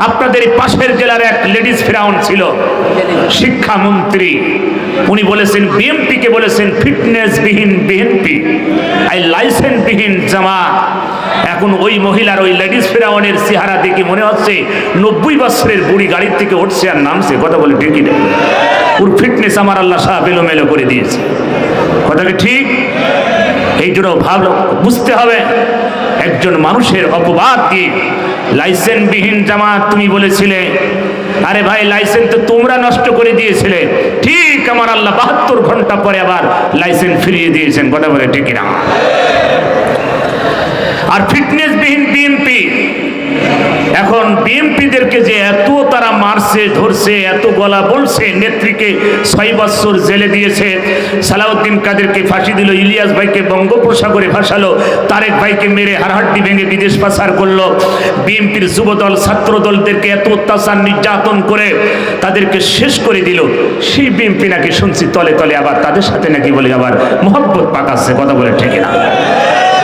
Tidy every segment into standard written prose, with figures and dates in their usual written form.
আপনাদের পাশের জেলার এক লেডিস ফেরাউন ছিল, শিক্ষামন্ত্রী। উনি বলেছেন বিএনপিকে বলেছেন ফিটনেস বিহীন বিএনপি, লাইসেন্স বিহীন জামাত। এখন ওই মহিলার ওই লেডিস ফেরাউনের চেহারা দেখে মনে হচ্ছে 90 বছরের বুড়ি গাড়ির থেকে উঠছে আর নামছে। কথা বলে ঠিকই না? ওর ফিটনেস আমার আল্লাহ সাহেব এলোমেলো করে দিয়েছে। কথাটা ঠিক? এই জন্য ভালো বুঝতে হবে, একজন মানুষের অপবাদ দিয়ে লাইসেন্সবিহীন জামাত তুমি বলেছিলে। আরে ভাই, লাইসেন্স তো তোমরা নষ্ট করে দিয়েছিলে। ঠিক আমার আল্লাহ 72 ঘন্টা পরে আবার লাইসেন্স ফিরিয়ে দিয়েছেন। কথা বলে ঠিক না? আর ফিটনেসবিহীন বিএনপি, এখন বিএনপিদেরকে যে এত তারা মারছে ধরছে, এত গলা বলছে, নেত্রীকে 6 বছর জেলে দিয়েছে, সালাউদ্দিন কাদেরকে ফাঁসি দিল, ইলিয়াস ভাইকে বঙ্গোপসাগরে ভাসালো, তারেক ভাইকে মেরে হাড়হাড্ডি ভেঙে বিদেশ পাচার করলো, বিএনপির যুবদল ছাত্রদলদেরকে এত অত্যাচার নির্যাতন করে তাদেরকে শেষ করে দিল। সেই বিএনপি নাকি শুনছি তলে তলে আবার তাদের সাথে নাকি বলে আবার মহব্বত পাকাচ্ছে। কথা বলে ঠিক না?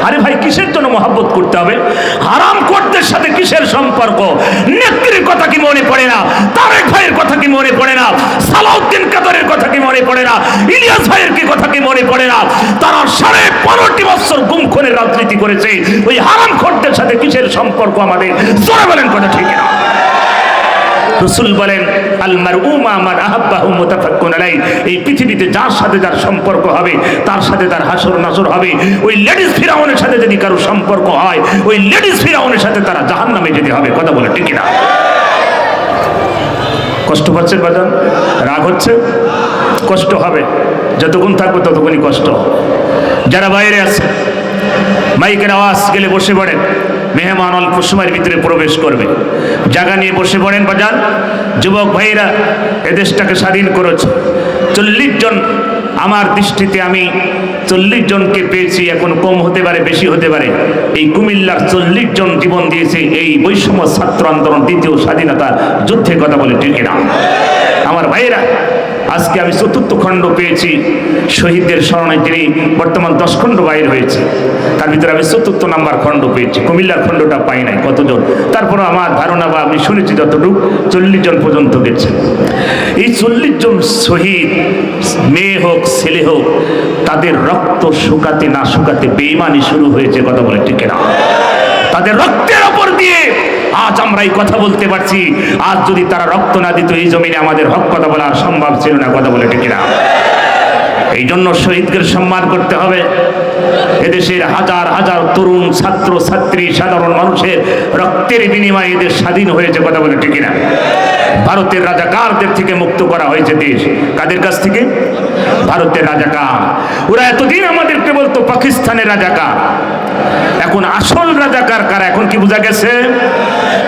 আরে ভাই, কিসের জন্য মহব্বত করতে হবে? হারাম করতে সাথে কিসের সম্পর্ক? নেত্রীর কথা কি মনে পড়ে না? তারেক ভাইয়ের কথা কি মনে পড়ে না? সালাউদ্দিন কাদেরের কথা কি মনে পড়ে না? ইলিয়াস ভাইয়ের কি কথা কি মনে পড়ে না? তারা 15.5 বছর গুমখুনের রাজনীতি করেছে। ওই হারাম করতে সাথে কিসের সম্পর্ক আমাদের? জোরে বলেন, কথা ঠিক না? রাসূল বলেন আল মারউ মা মান আহাব্বাহু মুতাফাক্কুন আলাইহি, এই পৃথিবীতে যার সাথে যার সম্পর্ক হবে তার সাথে তার হাসর নাসর হবে। ওই লেডিস ফিরাউনের সাথে যদি কারো সম্পর্ক হয়, ওই লেডিস ফিরাউনের সাথে তারা জাহান্নামে যেতে হবে। কথা বলে ঠিক না? কষ্ট পাচ্ছেন বাজান? রাগ হচ্ছে? কষ্ট হবে, যতক্ষণ থাকবে ততক্ষণই কষ্ট। যারা বাইরে আছে, মাইকের আওয়াজ গেলে বসে পড়েন, মেহমান অল্প সময়ের ভিতরে প্রবেশ করবে। জায়গা নিয়ে বসে পড়েন বাজান। যুবক ভাইরা এদেশটাকে স্বাধীন করেছে। 40 জন, আমার দৃষ্টিতে আমি 40 জনকে পেয়েছি, এখন কম হতে পারে বেশি হতে পারে। এই কুমিল্লার 40 জন জীবন দিয়েছে এই বৈষম্য ছাত্র আন্দোলন দ্বিতীয় স্বাধীনতা যুদ্ধে। কথা বলে ঠিক না? আমার ভাইয়েরা, আজকে আমি 4র্থ খণ্ড পেয়েছি শহীদদের স্মরণে, যিনি বর্তমান 10 খণ্ড বাইর হয়েছে, তার ভিতরে আমি 4র্থ নাম্বার খণ্ড পেয়েছি। কুমিল্লার খণ্ডটা পাই নাই কতজন, তারপরে আমার ধারণা বা আমি শুনেছি যতটুকু 40 জন পর্যন্ত গেছে। এই 40 জন শহীদ, মেয়ে হোক ছেলে হোক, তাদের রক্ত শুকাতে না শুকাতে বেঈমানি শুরু হয়েছে। কথা বলে ঠিক না? তাদের রক্তের ওপর দিয়ে আজ আমরা এই কথা বলতে পারছি। আজ যদি তারা রক্ত না দিত, এই জমিনে আমাদের হক কথা বলা সম্ভব ছিল না। কথা বলে ঠিক না? এই জন্য শহীদদের সম্মান করতে হবে। এদেশের হাজার হাজার তরুণ ছাত্র ছাত্রী সাধারণ মানুষের রক্তের বিনিময়ে এদের স্বাধীন হয়েছে। কথা বলে ঠিক না? ভারতের রাজাকারদের থেকে মুক্ত করা হয়েছে দেশ। কাদের কাছ থেকে? ভারতের রাজাকার। ওরা এতদিন আমাদেরকে বলতো পাকিস্তানের রাজাকার। এখন আসল রাজাকার কারা? এখন কি বোঝা গেছে?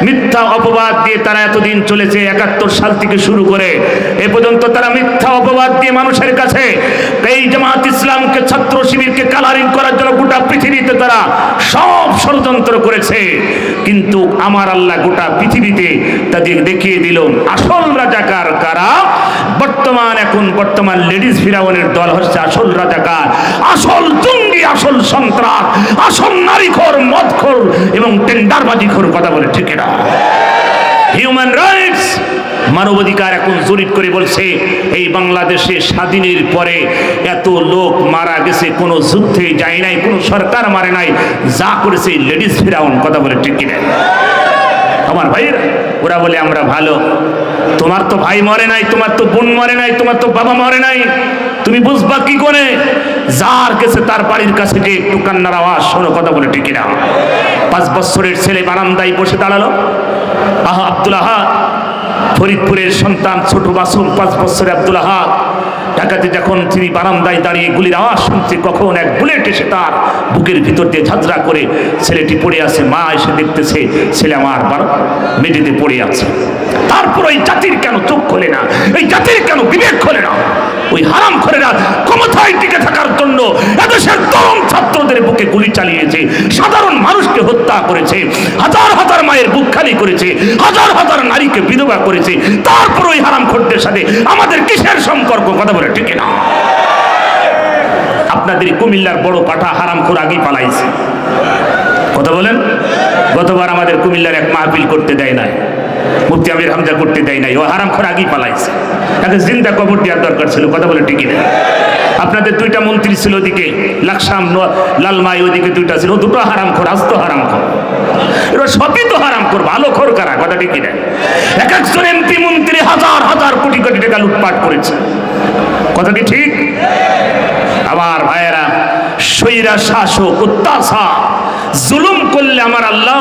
মিথ্যা অপবাদ দিয়ে তারা এতদিন চলেছে, 71 সাল থেকে শুরু করে এ পর্যন্ত তারা মিথ্যা অপবাদ দিয়ে মানুষের কাছে এই জামাত ইসলামকে, ছাত্র শিবিরকে কালারিং করার জন্য গোটা পৃথিবীতে তারা সব ষড়যন্ত্র করেছে। কিন্তু আমার আল্লাহ গোটা পৃথিবীতে তাদের দেখিয়ে দিল আসল রাজাকার কারা। বর্তমান লেডিস ফিরাউনের দল হচ্ছে আসল রাজাকার, আসল জঙ্গি, আসল সন্ত্রাস, আসল নারীখোর, মদখোর এবং টেন্ডারবাজিখোর। কথা বলে ঠিক না? হিউম্যান রাইটস, মানবাধিকার এখন জরিপ করে বলছে এই বাংলাদেশে স্বাধীনের পরে এত লোক মারা গেছে, কোনো যুদ্ধে যায় নাই, কোনো সরকার মারে নাই, যা করেছে লেডিস ফিরাউন। কথা বলে ঠিক না? আমার ভাইয়েরা, ওরা বলে আমরা ভালো। তোমার তো ভাই মরে নাই, তোমার তো বোন মরে নাই, তোমার তো বাবা মরে নাই, তুমি বুঝবা কি করে? যার কাছে তার বাড়ির কাছে যে একটু কান্নার আওয়াজ শোনো। কথা বলে ঠিক না? 5 বছরের ছেলে বারান্দায় বসে দাঁড়ালো। আব্দুল আহাদ, ফরিদপুরের সন্তান, ছোট মাসুম 5 বছরের আব্দুল আহাদ, ঢাকাতে যখন তিনি বারান্দায় দাঁড়িয়ে গুলির আওয়াজ শুনছে, কখন এক বুলেট এসে তার বুকের ভিতর দিয়ে ঝাঁঝরা করে ছেলেটি পড়ে আছে। মা এসে দেখতেছে ছেলে আমার মেঝেতে পড়ে আছে। তারপর ওই জাতির কেন চোখ খোলে না? এই জাতির কেন বিবেক খোলে না? ওই হারাম খোরেরা ক্ষমতায় টিকে থাকার জন্য এদেশের তরুণ ছাত্রদের বুকে গুলি চালিয়েছে, সাধারণ মানুষকে হত্যা করেছে, হাজার হাজার মায়ের বুক খালি করেছে, হাজার হাজার নারীকে বিধবা করেছে। তারপর ওই হারাম খোরদের সাথে আমাদের কিসের সম্পর্ক? কথা বলে ঠিক না? আপনাদের কুমিল্লার বড় পাঠা হারামখোর আগেই পালাইছে। কথা বলেন, গতবার আমাদের কুমিল্লার এক মাহফিল করতে দেয় নাই। মুফতি আমির হামজা করতে দেয় নাই, ও হারামখোর আগেই পালাইছে, তাকে জিন্দা কবর দেওয়ার দরকার ছিল। কথা বলে ঠিকই না? আপনাদের দুইটা মন্ত্রী ছিল, ওদিকে লাকসাম লালমাই, ওদিকে দুইটা ছিল, দুটো হারামখোর, আস্ত হারামখোর। এরা সবই তো হারামখোর, ভালো খোর কারা? কথা ঠিকই না? এক একজন এমপি মন্ত্রী হাজার হাজার কোটি কোটি টাকা লুটপাট করেছে। কথা কি ঠিক? আমার ভাইয়েরা, স্বৈরা শাসক অত্যাচার জুলুম করলে আমার আল্লাহ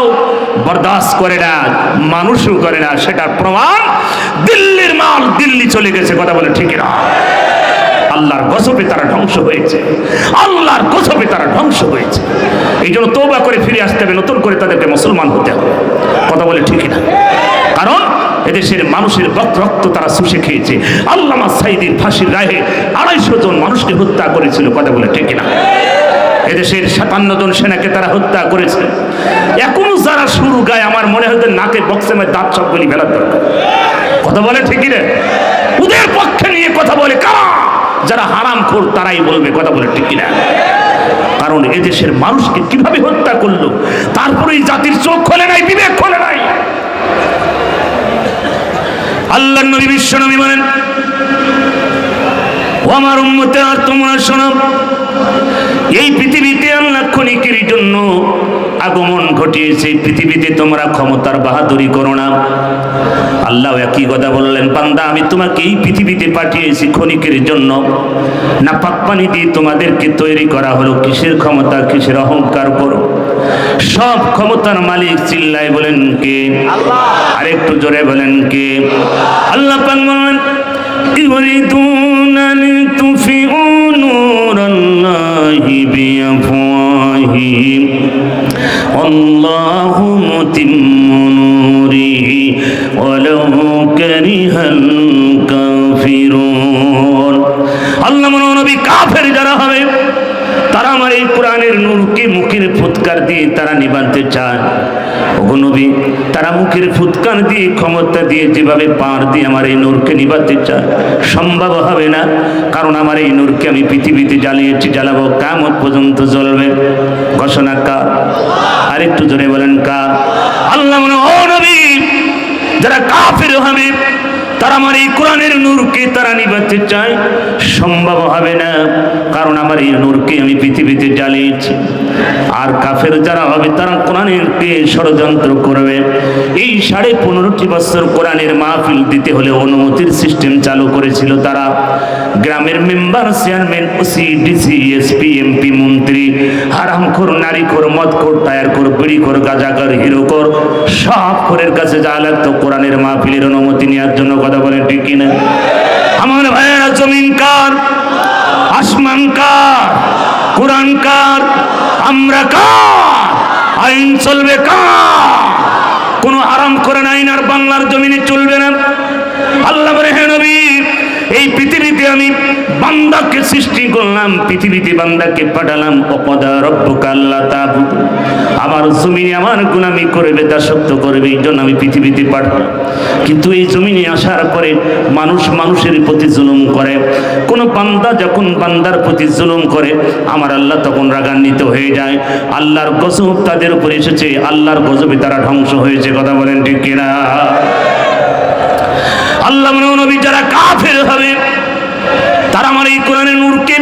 বরদাস্ত করে না, মানুষও করে না। সেটার প্রমাণ দিল্লির মাল দিল্লি চলে গেছে। কথা বলে ঠিক না? আল্লাহর গজবে তারা ধ্বংস হয়েছে, আল্লাহর গজবে তারা ধ্বংস হয়েছে। এই জন্য তওবা করে ফিরে আসতে হবে, নতুন করে তাদেরকে মুসলমান হতে হবে। কথা বলে ঠিক না? কারণ এদেশের মানুষের রক্ত তারা শুষে খেয়েছে। আল্লামা সাঈদীর ফাঁসির রায়ে 250 জন মানুষকে হত্যা করেছিল। কথা বলে ঠিক না? এদেশের 57 জন সেনাকে তারা হত্যা করেছে। এখনো যারা শুরু গায়, আমার মনে হয় নাকে বক্সেমের দাঁত সবগুলি ফেলার দরকার। কথা বলে ঠিকই রে? ওদের পক্ষে নিয়ে কথা বলে কারা? যারা হারামখোর তারাই বলবে। কথা বলে ঠিক না? কারণ এদেশের মানুষকে কিভাবে হত্যা করলো, তারপরে এই জাতির চোখ খোলে নাই, বিবেক খোলে নাই। আল্লাহর নবী বিশ্ব নবী বলেন, ও আমার উম্মতে, আর তোমরা শোনো, এই পৃথিবীতে আল্লাহ ক্ষণিকের জন্য আগমন ঘটিয়েছে। পৃথিবীতে তোমরা ক্ষমতার বাহাদুরি করো না। আল্লাহ একই কথা বললেন, বান্দা আমি তোমাকে এই পৃথিবীতে পাঠিয়েছি ক্ষণিকের জন্য। নাপাক পানি দিয়ে তোমাদেরকে তৈরি করা হলো। কিসের ক্ষমতা, কিসের অহংকার করো? সব ক্ষমতার মালিক চিল্লায় বলেন কে? আল্লাহ। আরেকটু জোরে বলেন কে? আল্লাহ পাক বলেন, ইউরিদুনা লিতুফিউ নূরাল্লাহি বিআফওয়াহিহিম আল্লাহু মুতিম্মু নূরিহি ওয়ালাউ কারিহাল কাফিরুন। আল্লাহ নবী কাফের যারা হবে তারা আমার এই কোরআনের নূরকে মুখের ফুৎকার দিয়ে তারা নিভাতে চায়। ওগো নবী, তারা মুখের ফুৎকার দিয়ে, ক্ষমতা দিয়ে, যেভাবে পার দিয়ে আমার এই নূরকে নিভাতে চায়, সম্ভব হবে না। কারণ আমার এই নূরকে আমি পৃথিবীতে জ্বালিয়েছি, জ্বালাবো, কিয়ামত পর্যন্ত জ্বলবে। ঘোষণা কার? আরেকটু জোরে বলেন কার? আল্লাহ বলেন, ও নবী, যারা কাফের হবে তারা আমার এই কোরআনের নূরকে তারা নিভাতে চায়, সম্ভব হবে না। কারণ আমার এই নূরকে আমি পৃথিবীতে জ্বালিয়েছি। আর কাফের যারা হবে তারা কোরআনকে ষড়যন্ত্র করবে। এই 15.5 বছর কোরআনের মাহফিল দিতে হলে অনুমতির সিস্টেম চালু করেছিল তারা। গ্রামের member, chairman, OC, DC, SP, MP, মন্ত্রী, হারামখোর, নারীখোর, মদখোর, টায়ারখোর, বিড়িখোর, গাঁজাখোর, হিরোখোর, সব খোরের কাছে যা লাগতো কোরআনের মাহফিলের অনুমতি নেওয়ার জন্য। কথা বলেন ঠিক কিনা? আমার ভাইয়েরা, জমিন কার? আসমান কার? কোরআন কার? আমরা কার? আইন চলবে কার? কোন আরাম করে আইন আর বাংলার জমিনে চলবে না। আল্লাহ বলে, হে নবী, এই পৃথিবীতে আমি বান্দাকে সৃষ্টি করলাম, পৃথিবীতে বান্দাকে পাঠালাম। অকদা রব্বুকা আল্লা তা'বুদু, আমার জমিনে আমার গুনামি করবে, দাসত্ব করবে, এই জন্য আমি পৃথিবীতে পাঠালাম। কিন্তু এই জমিনে আসার পরে মানুষ মানুষের প্রতি জুলুম করে। কোন বান্দা যখন বান্দার প্রতি জুলুম করে, আমার আল্লাহ তখন রাগান্বিত হয়ে যায়। আল্লাহর গজব তাদের উপর এসেছে, আল্লাহর গজবে তারা ধ্বংস হয়েছে। কথা বলেন ঠিক কিনা? আল্লাহ নবী, যারা কাফের হবে তারা আমার এই কোরআনের নূরকে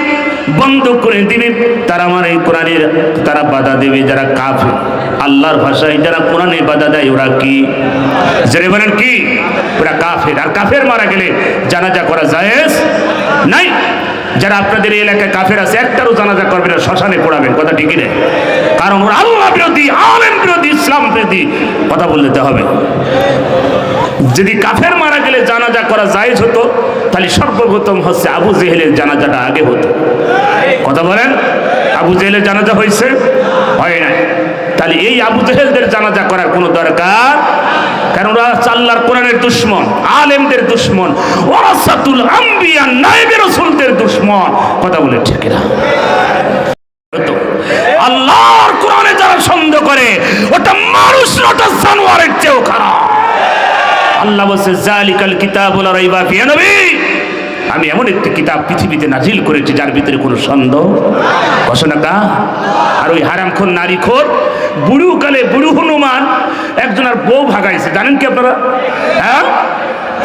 বন্ধ করে দিবে, তারা আমার এই কোরআনের তারা বাধা দেবে। যারা কাফের, আল্লাহর ভাষায় যারা কোরআনে বাধা দেয়, ওরা কি? যারা বলেন কি? ওরা কাফের। আর কাফের মারা গেলে জানাজা করা জায়েজ নাই। যারা আপনাদের এই এলাকায় কাফের আছে, একটারও জানাজা করবে না, শ্মশানে পোড়াবেন। কথা ঠিকই নেই? কারণ ওরা আল্লাহ বিরোধী, আলেম বিরোধী, ইসলাম বিরোধী। কথা বলতে হবে। যদি কাফের মারা গেলে জানাজা করা জায়েজ হতো, তাহলে সর্বপ্রথম হচ্ছে আবু জেহেলের জানাজাটা আগে হতো। কথা বলেন? আবু জেহেলের জানাজা হয়েছে? হয় নাই। তাহলে এই আবু জেহেলদের জানাজা করার কোনো দরকার, কারণ ওরা আল্লাহর কোরআনের দুশমন, আলেমদের দুশমন, ওয়ারাসাতুল আম্বিয়া, নায়েবে রাসূলদের দুশমন। কথা বলে ঠিক না? আল্লাহর কোরআনে যারা সন্দেহ করে, ওটা মানুষ না, ওটা জানোয়ারের চেয়েও খারাপ। আল্লাহ বলছে, জালিকাল কিতাবু লা রাইবা ফিহি। নবী, আমি এমন একটি কিতাব পৃথিবীতে নাজিল করেছি যার ভিতরে কোনো সন্দেহ ঘোষণা কা। আর ওই হারামখোর নারীখোর বুড়ু কালে বুড়ু হনুমান একজন আর বউ ভাগাইছে, জানেন কি আপনারা? হ্যাঁ,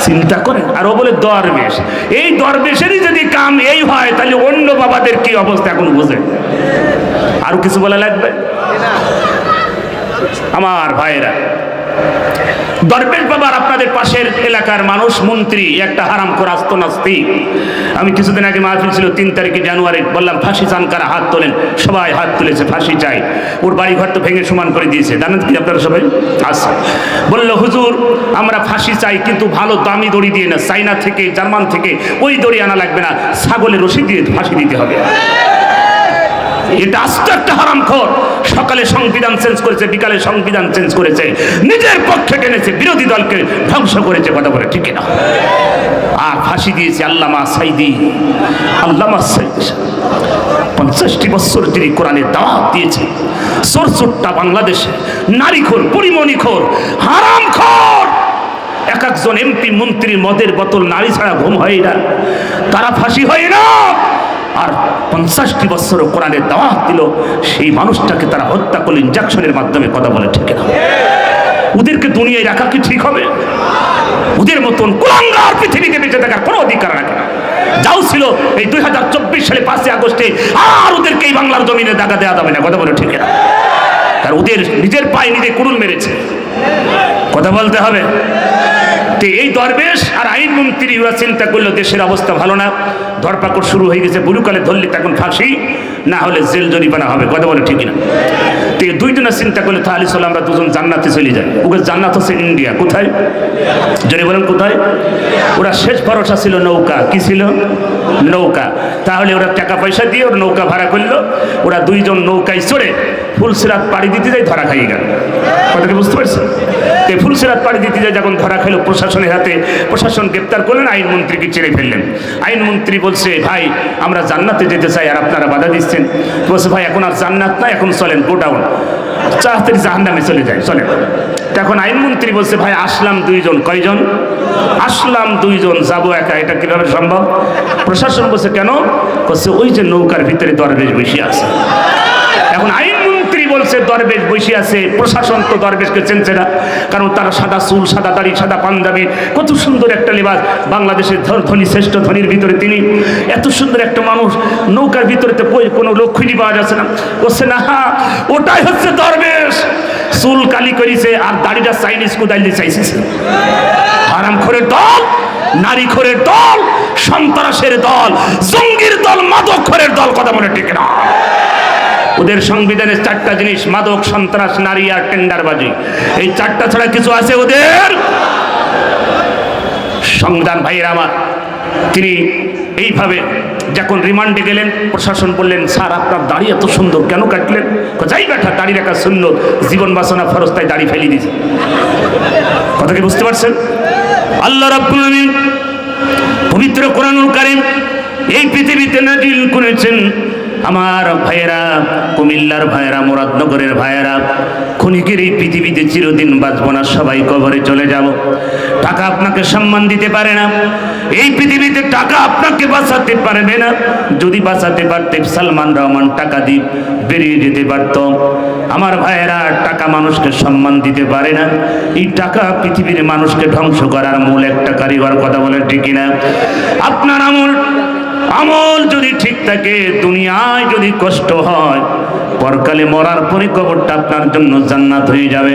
চিন্তা করেন। আর ও বলে দরবেশ। এই দরবেশেরই যদি কাম এই হয় তাহলে অন্য বাবাদের কি অবস্থা এখন বুঝে। আরো কিছু বলা লাগবে? আমার ভাইরা, দরবেশ বাবার আপনাদের পাশের এলাকার মানুষ মন্ত্রী একটা হারামখোর আস্ত নাস্তিক। আমি কিছুদিন আগে মাহফিল ছিল 3 তারিখে জানুয়ারি, বললাম ফাঁসি চান কারা, হাত তোলেন। সবাই হাত তুলেছে, ফাঁসি চাই। ওর বাড়ি ঘর তো ভেঙে সমান করে দিয়েছে, জানেন কি আপনারা সবাই? আচ্ছা, বললো হুজুর আমরা ফাঁসি চাই, কিন্তু ভালো দামি দড়ি দিয়ে না, চাইনা থেকে জার্মান থেকে ওই দড়ি আনা লাগবে না, ছাগলের রশি দিয়ে ফাঁসি দিতে হবে। এটা আস্ত একটা হারামখোর। সকালে সংবিধান চেঞ্জ করেছে, বিকালে সংবিধান চেঞ্জ করেছে, নিজের পক্ষে টেনেছে, বিরোধী দলকে ধ্বংস করেছে। কথা বলে ঠিক না? আর ফাঁসি দিয়েছে আল্লামা সাইদি। আল্লামা সাইদি 50টি বছর তিনি কোরআনের দাওয়াত দিয়েছে। সরসুট্টা বাংলাদেশে নারীখোর, পরিমণিখোর, হারামখোর এক একজন এমপি মন্ত্রীর মদের বোতল নারী ছাড়া ঘুম হয় না, তারা ফাঁসি হয় না। আর 50টি বছর কোরআনের দাওয়াত দিল, সেই মানুষটাকে তারা হত্যা করল ইনজেকশনের মাধ্যমে। কথা বলে ঠিক না? ওদেরকে দুনিয়ায় রাখা কি ঠিক হবে? ওদের মতন কুলাঙ্গার পৃথিবীতে বেঁচে থাকার কোনো অধিকার রাখে না। যাও ছিল এই 2024 সালে 5 আগস্টে, আর ওদেরকে এই বাংলার জমিনে দাগা দেওয়া যাবে না। কথা বলে ঠিক না? কারণ ওদের নিজের পায়ে নিজে কুড়ুল মেরেছে। কথা বলতে হবে। এই দরবেশ আর আইনমন্ত্রী ওরা চিন্তা করলো দেশের অবস্থা ভালো না, ধরপাকড় শুরু হয়ে গেছে, বুড়ুকালে ধরলে তখন ফাঁসি, না হলে জেল জরিমানা হবে। কথা বলে ঠিক না? তো এই দুইজনে চিন্তা করলে তাহলে চলো আমরা দুজন জান্নাতে চলে যাই। ওকে জান্নাত হচ্ছে ইন্ডিয়া। কোথায় জোরে বলেন কোথায়? ওরা শেষ ভরসা ছিল নৌকা। কি ছিল? নৌকা। তাহলে ওরা টাকা পয়সা দিয়ে ওর নৌকা ভাড়া করলো। ওরা দুইজন নৌকায় চড়ে ফুলসিরাত পাড়ি দিতে যাই, ধরা খাইয়ে গেল। কথাটা বুঝতে পারছেন? তো ফুলসিরাত পাড়ি দিতে যায় যখন ধরা খাইল প্রশাসনের হাতে, প্রশাসন গ্রেপ্তার করলেন, আইনমন্ত্রীকে ছেড়ে ফেললেন। আইনমন্ত্রী বলছে ভাই আমরা জান্নাতে যেতে চাই আর আপনারা বাধা দিচ্ছেন। বলছে ভাই এখন আর জান্নাত না, এখন চলেন গোডাউন, তাড়াতাড়ি জাহান্নামে চলে যায়, চলেন। তখন আইনমন্ত্রী বলছে ভাই আসলাম দুইজন। কয়জন? আসলাম দুইজন, যাবো একা, এটা কিভাবে সম্ভব? প্রশাসন বলছে কেন? বলছে ওই যে নৌকার ভিতরে দরবেশ বসে আছে। এখন আইনমন্ত্রী বলছে দরবেশ বসে আছে, প্রশাসন তো দরবেশকে চেনছে না, কারণ তারা সাদা চুল, সাদা দাড়ি, সাদা পাঞ্জাবি, কত সুন্দর একটা লেবাস। বাংলাদেশের ধনী, শ্রেষ্ঠ ধনীর ভিতরে তিনি, এত সুন্দর একটা মানুষ, নৌকার ভিতরে তো কোনো লোক খুঁজে পাওয়া যাচ্ছে না। বলছে না, ওটাই হচ্ছে দরবেশ। চুল কালি করেছে আর দাড়িটা চাইনিজ কুদাইলে চাইছে। হারামখোরের দল, নারীখোরের দল, সন্ত্রাসের দল, জঙ্গির দল, মাদকখোরের দল। কথা বলে ঠিক না? ওদের সংবিধানের 4টা জিনিস: মাদক, সন্ত্রাস, নারী আর টেন্ডারবাজি। এই 4টা ছাড়া কিছু আছে ওদের? সংবিধান ভাইয়ের আমার, তিনি এইভাবে যখন রিমান্ডে গেলেন, প্রশাসন বললেন স্যার আপনার দাড়ি এত সুন্দর, কেন কাটলেন? যাই ব্যাটা, দাড়ি রাখা সুন্নত, জীবন বাঁচানো ফরজ, তাই দাড়ি ফেলে দিয়েছে। কথা কি বুঝতে পারছেন? আল্লাহ রাব্বুল আলামিন পবিত্র কোরআনুল কারীম এই পৃথিবীতে নাযিল করেছেন। আমার ভাইয়েরা, কুমিল্লার ভাইয়েরা, মুরাদনগরের ভাইয়েরা, ক্ষণিকের এই পৃথিবীতে চিরদিন বাঁচব না, সবাই কবরে চলে যাব। টাকা আপনাকে সম্মান দিতে পারে না, এই পৃথিবীতে টাকা আপনাকে বাঁচাতে পারবে না। যদি বাঁচাতে পারতে সালমান রহমান টাকা দিয়ে বেরিয়ে যেতে পারত। আমার ভাইয়েরা, টাকা মানুষকে সম্মান দিতে পারে না। এই টাকা পৃথিবীর মানুষকে ধ্বংস করার মূল একটা কারিগর। কথা বলেন ঠিক কিনা? আপনার আমল যদি ঠিক থাকে, দুনিয়ায় যদি কষ্ট হয়, পরকালে মরার পরে কবরটা আপনার জন্য জান্নাত হয়ে যাবে।